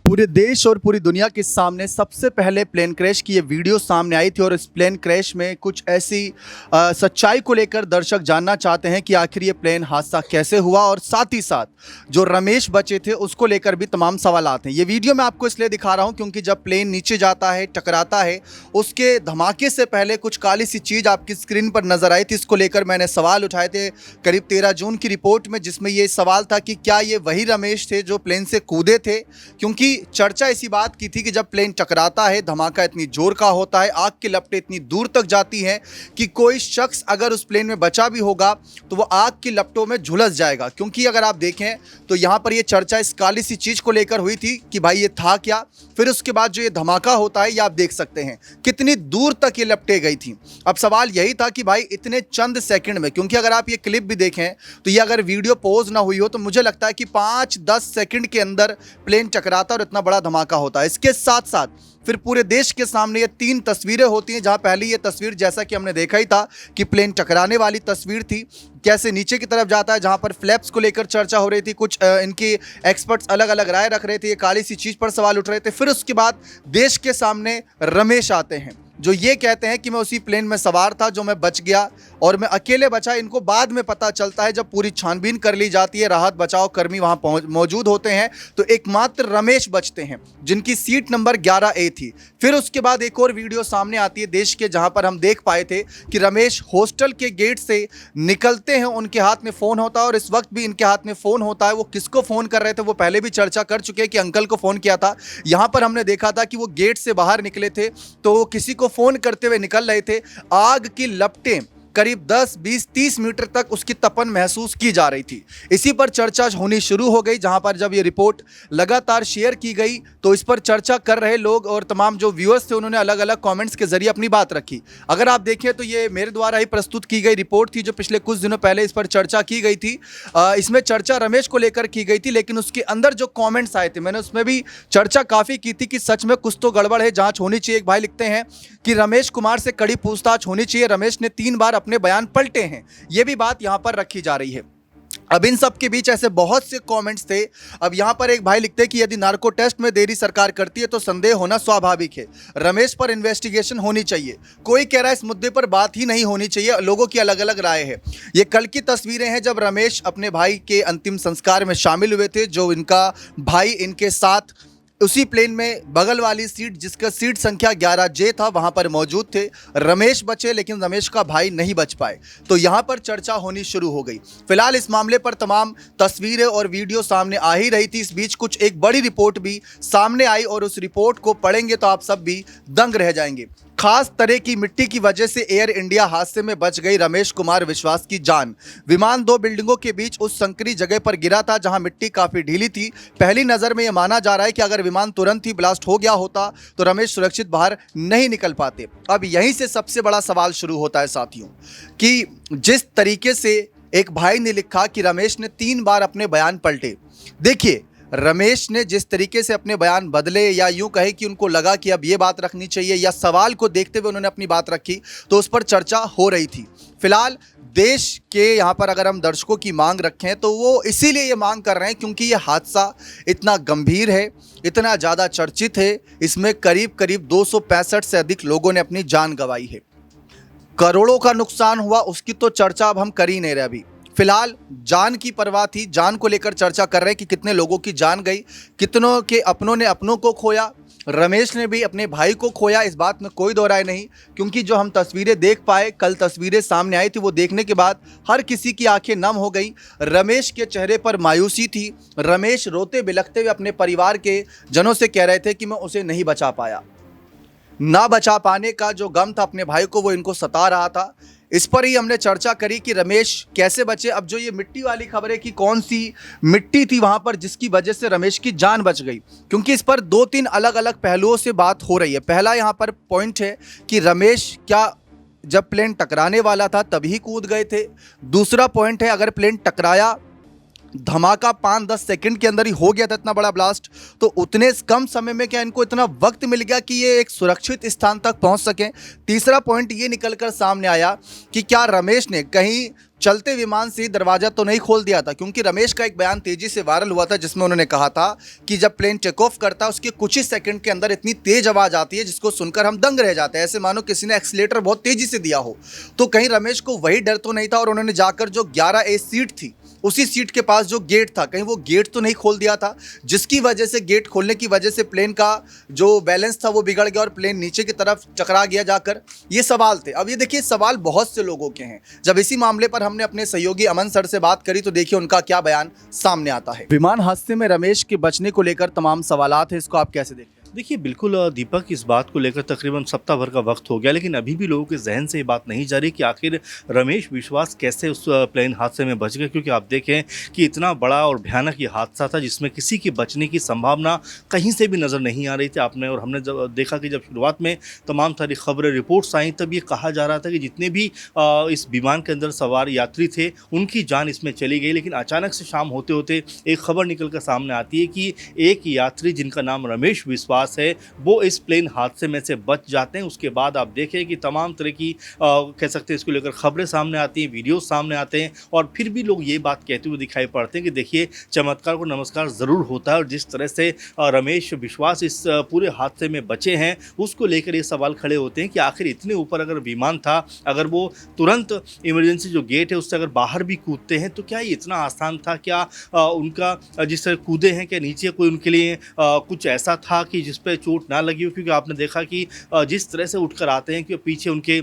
पूरे देश और पूरी दुनिया के सामने सबसे पहले प्लेन क्रैश की ये वीडियो सामने आई थी और इस प्लेन क्रैश में कुछ ऐसी सच्चाई को लेकर दर्शक जानना चाहते हैं कि आखिर ये प्लेन हादसा कैसे हुआ और साथ ही साथ जो रमेश बचे थे उसको लेकर भी तमाम सवाल आते हैं। ये वीडियो मैं आपको इसलिए दिखा रहा हूँ क्योंकि जब प्लेन नीचे जाता है, टकराता है, उसके धमाके से पहले कुछ काली सी चीज़ आपकी स्क्रीन पर नजर आई थी। इसको लेकर मैंने सवाल उठाए थे करीब 13 जून की रिपोर्ट में, जिसमें ये सवाल था कि क्या ये वही रमेश थे जो प्लेन से कूदे थे, क्योंकि चर्चा इसी बात की थी कि जब प्लेन टकराता है धमाका इतनी जोर का होता है, आग की लपटें इतनी दूर तक जाती हैं कि कोई शख्स अगर उस प्लेन में बचा भी होगा तो वो आग की लपटों में झुलस जाएगा। क्योंकि अगर आप देखें तो यहाँ पर ये चर्चा इस काली सी चीज़ को लेकर हुई थी कि भाई ये था क्या। फिर उसके बाद जो ये धमाका होता है ये आप देख सकते हैं कितनी दूर तक ये लपटें गई थी। अब सवाल यही था कि भाई इतने चंद सेकंड में, क्योंकि अगर आप ये क्लिप भी देखें तो ये अगर वीडियो पॉज ना हुई हो तो मुझे लगता है कि 5-10 सेकंड के अंदर प्लेन टकराता और इतना बड़ा धमाका होता है। इसके साथ साथ फिर पूरे देश के सामने ये 3 तस्वीरें होती हैं, जहां पहली ये तस्वीर जैसा कि हमने देखा ही था कि प्लेन टकराने वाली तस्वीर थी, कैसे नीचे की तरफ जाता है, जहां पर फ्लैप्स को लेकर चर्चा हो रही थी, कुछ इनकी एक्सपर्ट्स अलग अलग राय रख रहे थे, ये काली सी चीज़ पर सवाल उठ रहे थे। फिर उसके बाद देश के सामने रमेश आते हैं जो ये कहते हैं कि मैं उसी प्लेन में सवार था, जो मैं बच गया और मैं अकेले बचा। इनको बाद में पता चलता है जब पूरी छानबीन कर ली जाती है, राहत बचाव कर्मी वहाँ मौजूद होते हैं, तो एकमात्र रमेश बचते हैं जिनकी सीट नंबर 11A थी। फिर उसके बाद एक और वीडियो सामने आती है देश के, जहाँ पर हम देख पाए थे कि रमेश हॉस्टल के गेट से निकलते हैं, उनके हाथ में फ़ोन होता है और इस वक्त भी इनके हाथ में फ़ोन होता है। वो किसको फ़ोन कर रहे थे वो पहले भी चर्चा कर चुके हैं कि अंकल को फ़ोन किया था। यहाँ पर हमने देखा था कि वो गेट से बाहर निकले थे तो किसी को फोन करते हुए निकल रहे थे। आग की लपटें करीब 10, 20, 30 मीटर तक उसकी तपन महसूस की जा रही थी। इसी पर चर्चा होनी शुरू हो गई, जहां पर जब ये रिपोर्ट लगातार शेयर की गई तो इस पर चर्चा कर रहे लोग और तमाम जो व्यूअर्स थे उन्होंने अलग अलग कमेंट्स के जरिए अपनी बात रखी। अगर आप देखें तो ये मेरे द्वारा ही प्रस्तुत की गई रिपोर्ट थी जो पिछले कुछ दिनों पहले इस पर चर्चा की गई थी। इसमें चर्चा रमेश को लेकर की गई थी, लेकिन उसके अंदर जो कॉमेंट्स आए थे मैंने उसमें भी चर्चा काफ़ी की थी कि सच में कुछ तो गड़बड़ है, जाँच होनी चाहिए। एक भाई लिखते हैं कि रमेश कुमार से कड़ी पूछताछ होनी चाहिए, रमेश ने 3 बार अपने बयान पलटे हैं, यह भी बात यहां पर रखी जा रही है। अब इन सब के बीच ऐसे बहुत से कमेंट्स थे। अब यहां पर एक भाई लिखते हैं कि यदि नार्को टेस्ट में देरी सरकार करती है तो संदेह होना स्वाभाविक है, रमेश पर इन्वेस्टिगेशन होनी चाहिए। कोई कह रहा है इस मुद्दे पर बात ही नहीं होनी चाहिए, लोगों की अलग अलग राय है। ये कल की तस्वीरें हैं जब रमेश अपने भाई के अंतिम संस्कार में शामिल हुए थे, जो इनका भाई इनके साथ उसी प्लेन में बगल वाली सीट, जिसका सीट संख्या 11J था, वहां पर मौजूद थे। रमेश बचे लेकिन रमेश का भाई नहीं बच पाए, तो यहां पर चर्चा होनी शुरू हो गई। फिलहाल इस मामले पर तमाम तस्वीरें और वीडियो सामने आ ही रही थी। इस बीच कुछ एक बड़ी रिपोर्ट भी सामने आई और उस रिपोर्ट को पढ़ेंगे तो आप सब भी दंग रह जाएंगे। खास तरह की मिट्टी की वजह से एयर इंडिया हादसे में बच गई रमेश कुमार विश्वास की जान। विमान 2 बिल्डिंगों के बीच उस संकरी जगह पर गिरा था जहां मिट्टी काफी ढीली थी। पहली नजर में यह माना जा रहा है कि अगर विमान तुरंत ही ब्लास्ट हो गया होता तो रमेश सुरक्षित बाहर नहीं निकल पाते। अब यहीं से सबसे बड़ा सवाल शुरू होता है साथियों, कि जिस तरीके से एक भाई ने लिखा कि रमेश ने 3 बार अपने बयान पलटे। देखिए, रमेश ने जिस तरीके से अपने बयान बदले, या यूं कहे कि उनको लगा कि अब ये बात रखनी चाहिए, या सवाल को देखते हुए उन्होंने अपनी बात रखी, तो उस पर चर्चा हो रही थी। फिलहाल देश के यहाँ पर अगर हम दर्शकों की मांग रखें तो वो इसीलिए ये मांग कर रहे हैं क्योंकि ये हादसा इतना गंभीर है, इतना ज़्यादा चर्चित है। इसमें करीब करीब 265 से अधिक लोगों ने अपनी जान गंवाई है। करोड़ों का नुकसान हुआ, उसकी तो चर्चा अब हम कर ही नहीं रहे। अभी फिलहाल जान की परवाह थी, जान को लेकर चर्चा कर रहे हैं कि कितने लोगों की जान गई, कितनों के अपनों ने अपनों को खोया। रमेश ने भी अपने भाई को खोया, इस बात में कोई दो राय नहीं, क्योंकि जो हम तस्वीरें देख पाए, कल तस्वीरें सामने आई थी, वो देखने के बाद हर किसी की आंखें नम हो गई। रमेश के चेहरे पर मायूसी थी। रमेश रोते बिलखते हुए अपने परिवार के जनों से कह रहे थे कि मैं उसे नहीं बचा पाया। ना बचा पाने का जो गम था अपने भाई को, वो इनको सता रहा था। इस पर ही हमने चर्चा करी कि रमेश कैसे बचे। अब जो ये मिट्टी वाली खबर है कि कौन सी मिट्टी थी वहां पर जिसकी वजह से रमेश की जान बच गई, क्योंकि इस पर 2-3 अलग अलग पहलुओं से बात हो रही है। पहला यहाँ पर पॉइंट है कि रमेश क्या जब प्लेन टकराने वाला था तभी कूद गए थे। दूसरा पॉइंट है अगर प्लेन टकराया, धमाका 5-10 सेकंड के अंदर ही हो गया था इतना बड़ा ब्लास्ट, तो उतने कम समय में क्या इनको इतना वक्त मिल गया कि ये एक सुरक्षित स्थान तक पहुंच सकें। तीसरा पॉइंट ये निकलकर सामने आया कि क्या रमेश ने कहीं चलते विमान से ही दरवाजा तो नहीं खोल दिया था, क्योंकि रमेश का एक बयान तेजी से वायरल हुआ था जिसमें उन्होंने कहा था कि जब प्लेन टेक ऑफ करता है उसके कुछ ही सेकंड के अंदर इतनी तेज आवाज आती है जिसको सुनकर हम दंग रह जाते हैं, ऐसे मानो किसी ने एक्सीलेटर बहुत तेजी से दिया हो। तो कहीं रमेश को वही डर तो नहीं था और उन्होंने जाकर जो 11A सीट थी उसी सीट के पास जो गेट था, कहीं वो गेट तो नहीं खोल दिया था, जिसकी वजह से गेट खोलने की वजह से प्लेन का जो बैलेंस था वो बिगड़ गया और प्लेन नीचे की तरफ टकरा गया जाकर। ये सवाल थे। अब ये देखिए, सवाल बहुत से लोगों के हैं। जब इसी मामले पर हमने अपने सहयोगी अमन सर से बात करी तो देखिए उनका क्या बयान सामने आता है। विमान हादसे में रमेश के बचने को लेकर तमाम सवालात है, इसको आप कैसे देखते हैं? देखिए बिल्कुल दीपक, इस बात को लेकर तकरीबन सप्ताह भर का वक्त हो गया, लेकिन अभी भी लोगों के जहन से ये बात नहीं जा रही कि आखिर रमेश विश्वास कैसे उस प्लेन हादसे में बच गए। क्योंकि आप देखें कि इतना बड़ा और भयानक ये हादसा था जिसमें किसी की बचने की संभावना कहीं से भी नज़र नहीं आ रही थी। आपने और हमने जब देखा कि जब शुरुआत में तमाम सारी खबरें रिपोर्ट्स आई तब ये कहा जा रहा था कि जितने भी इस विमान के अंदर सवार यात्री थे उनकी जान इसमें चली गई। लेकिन अचानक से शाम होते होते एक खबर निकल कर सामने आती है कि एक यात्री जिनका नाम रमेश विश्वास है वो इस प्लेन हादसे में से बच जाते हैं। उसके बाद आप देखें कि तमाम तरह की कह सकते हैं इसको लेकर खबरें सामने आती हैं, वीडियोस सामने आते हैं और फिर भी लोग ये बात कहते हुए दिखाई पड़ते हैं कि देखिए चमत्कार को नमस्कार ज़रूर होता है। और जिस तरह से रमेश विश्वास इस पूरे हादसे में बचे हैं उसको लेकर ये सवाल खड़े होते हैं कि आखिर इतने ऊपर अगर विमान था, अगर वो तुरंत इमरजेंसी जो गेट है उससे अगर बाहर भी कूदते हैं तो क्या ये इतना आसान था? क्या उनका जिस तरह कूदे हैं क्या नीचे कोई उनके लिए कुछ ऐसा था कि जिस पे चोट ना लगी हो? क्योंकि आपने देखा कि जिस तरह से उठकर आते हैं कि पीछे उनके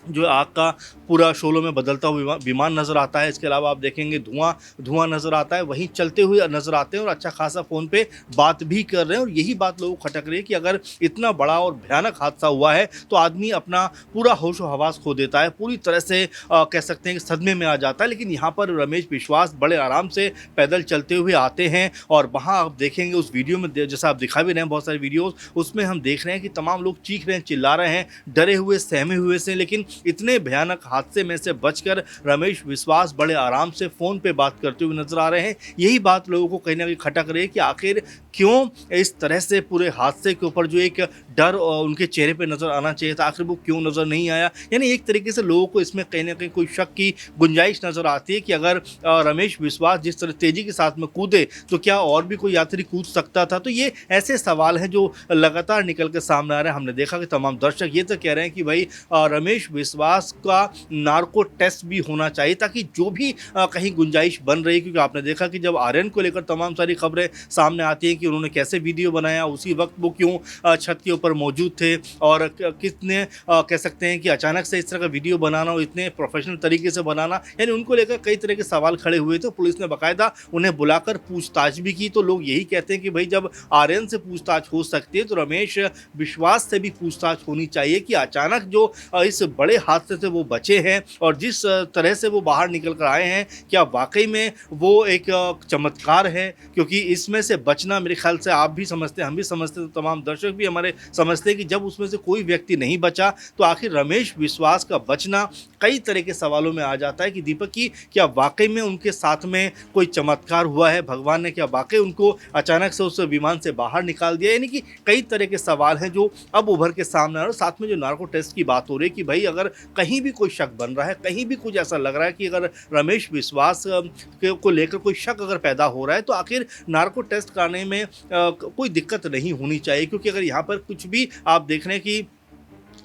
जो आग का पूरा शोलों में बदलता हुआ विमान नज़र आता है। इसके अलावा आप देखेंगे धुआं नज़र आता है, वहीं चलते हुए नज़र आते हैं और अच्छा खासा फ़ोन पे बात भी कर रहे हैं। और यही बात लोगों को खटक रही है कि अगर इतना बड़ा और भयानक हादसा हुआ है तो आदमी अपना पूरा होश व हवास खो देता है, पूरी तरह से कह सकते हैं कि सदमे में आ जाता है। लेकिन यहाँ पर रमेश विश्वास बड़े आराम से पैदल चलते हुए आते हैं और वहाँ आप देखेंगे उस वीडियो में जैसा आप दिखा भी रहे हैं बहुत सारे वीडियोज़, उसमें हम देख रहे हैं कि तमाम लोग चीख रहे हैं, चिल्ला रहे हैं, डरे हुए सहमे हुए से। लेकिन इतने भयानक हादसे में से बचकर रमेश विश्वास बड़े आराम से फ़ोन पे बात करते हुए नजर आ रहे हैं। यही बात लोगों को कहीं ना कहीं खटक रही है कि आखिर क्यों इस तरह से पूरे हादसे के ऊपर जो एक डर उनके चेहरे पे नज़र आना चाहिए था, आखिर वो क्यों नज़र नहीं आया। यानी एक तरीके से लोगों को इसमें कहीं ना कहीं कोई शक की गुंजाइश नज़र आती है कि अगर रमेश विश्वास जिस तरह तेज़ी के साथ में कूदे तो क्या और भी कोई यात्री कूद सकता था। तो ये ऐसे सवाल हैं जो लगातार निकल के सामने आ रहे हैं। हमने देखा कि तमाम दर्शक ये तो कह रहे हैं कि भाई रमेश विश्वास का नार्को टेस्ट भी होना चाहिए ताकि जो भी कहीं गुंजाइश बन रही है। क्योंकि आपने देखा कि जब आर्यन को लेकर तमाम सारी खबरें सामने आती हैं कि उन्होंने कैसे वीडियो बनाया, उसी वक्त वो क्यों छत के ऊपर मौजूद थे और कितने कह सकते हैं कि अचानक से इस तरह का वीडियो बनाना और इतने प्रोफेशनल तरीके से बनाना, यानी उनको लेकर कई तरह के सवाल खड़े हुए थे। पुलिस ने बाकायदा उन्हें बुलाकर पूछताछ भी की। तो लोग यही कहते हैं कि भाई जब आर्यन से पूछताछ हो सकती है तो रमेश विश्वास से भी पूछताछ होनी चाहिए कि अचानक जो इस बड़े हादसे से वो बचे हैं और जिस तरह से वो बाहर निकल कर आए हैं, क्या वाकई में वो एक चमत्कार है। क्योंकि इसमें से बचना मेरे ख्याल से आप भी समझते हैं, हम भी समझते हैं, तो तमाम दर्शक भी हमारे समझते हैं कि जब उसमें से कोई व्यक्ति नहीं बचा तो आखिर रमेश विश्वास का बचना कई तरह के सवालों में आ जाता है कि दीपक की क्या वाकई में उनके साथ में कोई चमत्कार हुआ है, भगवान ने क्या वाकई उनको अचानक से उस विमान से बाहर निकाल दिया। यानी कि कई तरह के सवाल हैं जो अब उभर के सामने आ रहे हैं। साथ में जो नार्को टेस्ट की बात हो रही है कि भाई अगर कहीं भी कोई शक बन रहा है, कहीं भी कुछ ऐसा लग रहा है कि अगर रमेश विश्वास को लेकर कोई शक अगर पैदा हो रहा है तो आखिर नार्को टेस्ट कराने में कोई दिक्कत नहीं होनी चाहिए। क्योंकि अगर यहाँ पर कुछ भी आप देख रहे हैं कि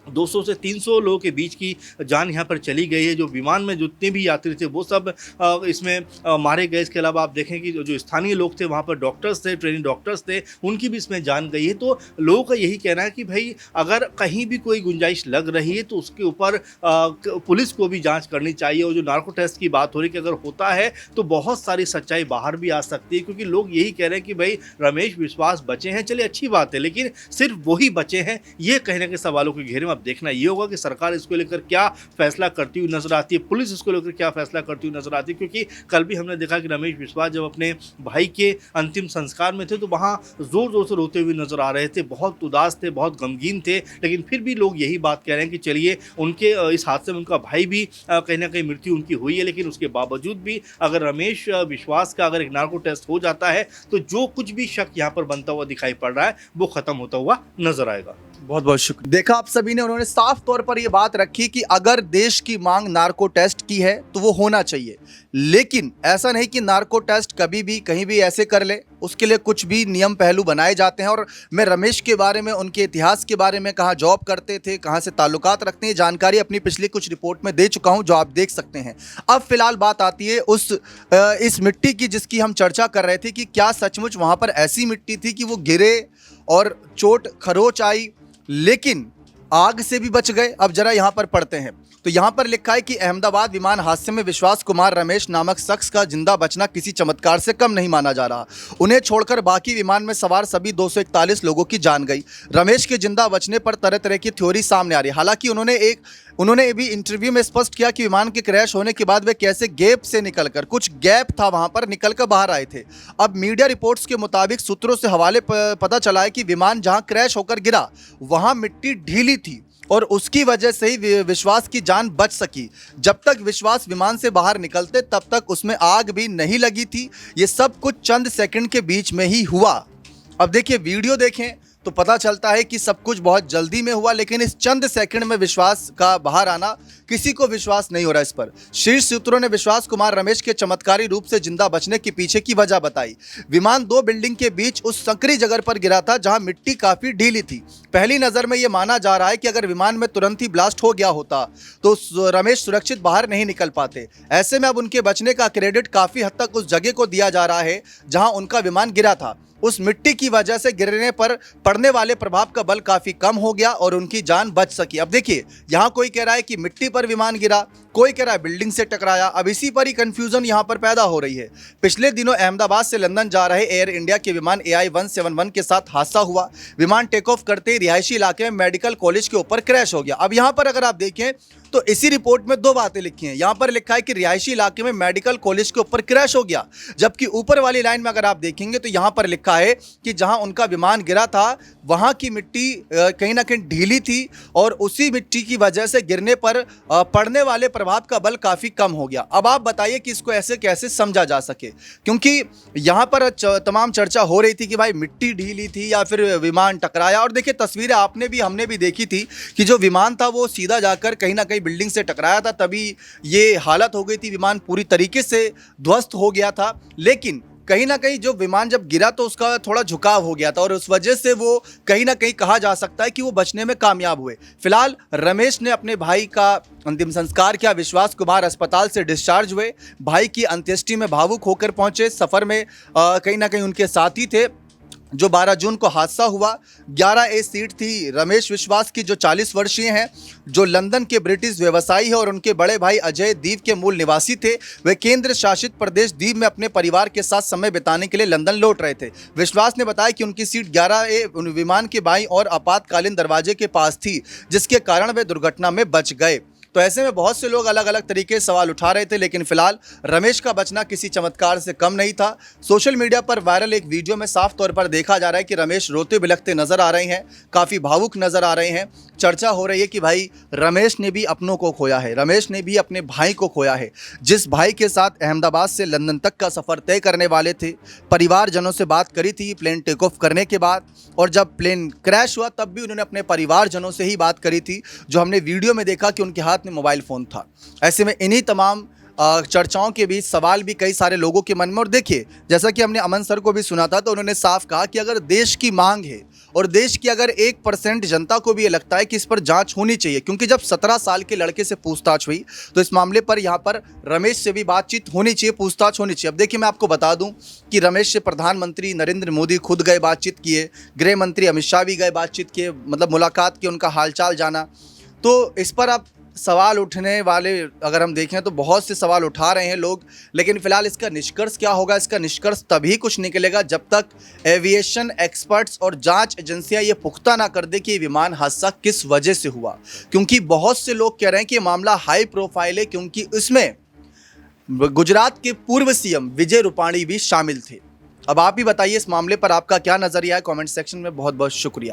200 से 300 लोगों के बीच की जान यहाँ पर चली गई है। जो विमान में जितने भी यात्री थे वो सब इसमें मारे गए। इसके अलावा आप देखें कि जो स्थानीय लोग थे वहाँ पर डॉक्टर्स थे, ट्रेनिंग डॉक्टर्स थे, उनकी भी इसमें जान गई है। तो लोगों का यही कहना है कि भाई अगर कहीं भी कोई गुंजाइश लग रही है तो उसके ऊपर पुलिस को भी जाँच करनी चाहिए। और जो नार्को टेस्ट की बात हो रही है कि अगर होता है तो बहुत सारी सच्चाई बाहर भी आ सकती है। क्योंकि लोग यही कह रहे हैं कि भाई रमेश विश्वास बचे हैं, चलिए अच्छी बात है, लेकिन सिर्फ वही बचे हैं, ये कहने के सवालों के घेरे में अब देखना ये होगा कि सरकार इसको लेकर क्या फैसला करती हुई नजर आती है, पुलिस इसको लेकर क्या फैसला करती हुई नजर आती है। क्योंकि कल भी हमने देखा कि रमेश विश्वास जब अपने भाई के अंतिम संस्कार में थे तो वहाँ जोर जोर से रोते हुए नजर आ रहे थे, बहुत उदास थे, बहुत गमगीन थे। लेकिन फिर भी लोग यही बात कह रहे हैं कि चलिए उनके इस हादसे में उनका भाई भी कहीं ना कहीं मृत्यु उनकी हुई है, लेकिन उसके बावजूद भी अगर रमेश विश्वास का अगर एक नार्को टेस्ट हो जाता है तो जो कुछ भी शक यहाँ पर बनता हुआ दिखाई पड़ रहा है वो खत्म होता हुआ नजर आएगा। बहुत बहुत शुक्रिया। देखा आप सभी ने, उन्होंने साफ तौर पर यह बात रखी कि अगर देश की मांग नार्को टेस्ट की है तो वो होना चाहिए, लेकिन ऐसा नहीं कि नार्को टेस्ट कभी भी कहीं भी ऐसे कर ले, उसके लिए कुछ भी नियम पहलू बनाए जाते हैं। और मैं रमेश के बारे में, उनके इतिहास के बारे में, कहाँ जॉब करते थे, कहाँ से ताल्लुकात रखते हैं, जानकारी अपनी पिछली कुछ रिपोर्ट में दे चुका हूँ, जो आप देख सकते हैं। अब फिलहाल बात आती है इस मिट्टी की जिसकी हम चर्चा कर रहे थे कि क्या सचमुच वहाँ पर ऐसी मिट्टी थी कि वो गिरे और चोट खरोच आई लेकिन आग से भी बच गए। अब जरा यहां पर पढ़ते हैं तो यहां पर लिखा है कि अहमदाबाद विमान हादसे में विश्वास कुमार रमेश नामक शख्स का जिंदा बचना किसी चमत्कार से कम नहीं माना जा रहा। उन्हें छोड़कर बाकी विमान में सवार सभी 241 लोगों की जान गई। रमेश के जिंदा बचने पर तरह तरह की थ्योरी सामने आ रही है। हालांकि उन्होंने भी इंटरव्यू में स्पष्ट किया कि विमान के क्रैश होने के बाद वे कैसे गैप से निकलकर, कुछ गैप था वहां पर, निकलकर बाहर आए थे। अब मीडिया रिपोर्ट्स के मुताबिक सूत्रों से हवाले पता चला है कि विमान जहां क्रैश होकर गिरा वहां मिट्टी ढीली थी और उसकी वजह से ही विश्वास की जान बच सकी। जब तक विश्वास विमान से बाहर निकलते तब तक उसमें आग भी नहीं लगी थी। ये सब कुछ चंद सेकंड के बीच में ही हुआ। अब देखिए, वीडियो देखें तो पता चलता है कि सब कुछ बहुत जल्दी में हुआ, लेकिन इस चंद सेकंड में विश्वास का बाहर आना किसी को विश्वास नहीं हो रहा। इस पर शीर्ष सूत्रों ने विश्वास कुमार रमेश के चमत्कारी रूप से जिंदा बचने के पीछे की वजह बताई। विमान 2 बिल्डिंग के बीच उस संकरी जगह पर गिरा था जहां मिट्टी काफी ढीली थी। पहली नजर में यह माना जा रहा है कि अगर विमान में तुरंत ही ब्लास्ट हो गया होता तो रमेश सुरक्षित बाहर नहीं निकल पाते। ऐसे में अब उनके बचने का क्रेडिट काफी हद तक उस जगह को दिया जा रहा है जहां उनका विमान गिरा था। उस मिट्टी की वजह से गिरने पर पड़ने वाले प्रभाव का बल काफी कम हो गया और उनकी जान बच सकी। अब देखिए, यहां कोई कह रहा है कि मिट्टी पर विमान गिरा, कोई कह रहा है बिल्डिंग से टकराया। अब इसी पर ही कंफ्यूजन यहां पर पैदा हो रही है। पिछले दिनों अहमदाबाद से लंदन जा रहे एयर इंडिया के विमान AI-171 के साथ हादसा हुआ। विमान टेक ऑफ करते ही रिहायशी इलाके में मेडिकल कॉलेज के ऊपर क्रैश हो गया। अब यहां पर अगर आप देखें तो इसी रिपोर्ट में 2 बातें लिखी हैं। यहां पर लिखा है कि रिहायशी इलाके में मेडिकल कॉलेज के ऊपर क्रैश हो गया, जबकि ऊपर वाली लाइन में अगर आप देखेंगे तो यहां पर लिखा है कि जहां उनका विमान गिरा था वहां की मिट्टी कहीं ना कहीं ढीली थी और उसी मिट्टी की वजह से गिरने पर पड़ने वाले प्रभाव का बल काफी कम हो गया। अब आप बताइए कि इसको ऐसे कैसे समझा जा सके, क्योंकि यहां पर तमाम चर्चा हो रही थी कि भाई मिट्टी ढीली थी या फिर विमान टकराया। और देखिए, तस्वीरें हमने भी देखी थी कि जो विमान था वो सीधा जाकर कहीं ना कहीं बिल्डिंग से टकराया था, तभी ये हालत हो गई थी, विमान पूरी तरीके से ध्वस्त हो गया था। लेकिन कहीं ना कहीं जो विमान जब गिरा तो उसका थोड़ा झुकाव हो गया था और उस वजह से वो कहीं ना कहीं कहा जा सकता है कि वो बचने में कामयाब हुए। फिलहाल रमेश ने अपने भाई का अंतिम संस्कार किया। विश्वास कुमार अस्पताल से डिस्चार्ज हुए, भाई की अंत्येष्टि में भावुक होकर पहुंचे। सफर में कहीं ना कहीं उनके साथी थे। जो 12 जून को हादसा हुआ, 11A सीट थी रमेश विश्वास की, जो 40 वर्षीय हैं, जो लंदन के ब्रिटिश व्यवसायी है और उनके बड़े भाई अजय दीव के मूल निवासी थे। वे केंद्र शासित प्रदेश दीव में अपने परिवार के साथ समय बिताने के लिए लंदन लौट रहे थे। विश्वास ने बताया कि उनकी सीट 11A विमान के बाईं और आपातकालीन दरवाजे के पास थी, जिसके कारण वे दुर्घटना में बच गए। तो ऐसे में बहुत से लोग अलग अलग तरीके से सवाल उठा रहे थे, लेकिन फिलहाल रमेश का बचना किसी चमत्कार से कम नहीं था। सोशल मीडिया पर वायरल एक वीडियो में साफ तौर पर देखा जा रहा है कि रमेश रोते बिलखते नजर आ रहे हैं, काफ़ी भावुक नजर आ रहे हैं। चर्चा हो रही है कि भाई रमेश ने भी अपनों को खोया है, रमेश ने भी अपने भाई को खोया है, जिस भाई के साथ अहमदाबाद से लंदन तक का सफ़र तय करने वाले थे। परिवारजनों से बात करी थी प्लेन टेक ऑफ करने के बाद, और जब प्लेन क्रैश हुआ तब भी उन्होंने अपने परिवारजनों से ही बात करी थी, जो हमने वीडियो में देखा कि उनके हाथ में मोबाइल फ़ोन था। ऐसे में इन्हीं तमाम चर्चाओं के बीच सवाल भी कई सारे लोगों के मन में। और देखिए, जैसा कि हमने अमन सर को भी सुना था, तो उन्होंने साफ कहा कि अगर देश की मांग है और देश की अगर 1% जनता को भी ये लगता है कि इस पर जांच होनी चाहिए, क्योंकि जब 17 साल के लड़के से पूछताछ हुई तो इस मामले पर यहाँ पर रमेश से भी बातचीत होनी चाहिए, पूछताछ होनी चाहिए। अब देखिए, मैं आपको बता दूं कि रमेश से प्रधानमंत्री नरेंद्र मोदी खुद गए, बातचीत किए, गृह मंत्री अमित शाह भी गए, बातचीत किए, मतलब मुलाकात की, उनका हालचाल जाना। तो इस पर अब सवाल उठने वाले अगर हम देखें तो बहुत से सवाल उठा रहे हैं लोग, लेकिन फिलहाल इसका निष्कर्ष क्या होगा, इसका निष्कर्ष तभी कुछ निकलेगा जब तक एविएशन एक्सपर्ट्स और जांच एजेंसियां ये पुख्ता ना कर दे कि ये विमान हादसा किस वजह से हुआ। क्योंकि बहुत से लोग कह रहे हैं कि ये मामला हाई प्रोफाइल है, क्योंकि इसमें गुजरात के पूर्व CM विजय रूपाणी भी शामिल थे। अब आप ही बताइए इस मामले पर आपका क्या नजरिया है, कमेंट सेक्शन में। बहुत बहुत शुक्रिया।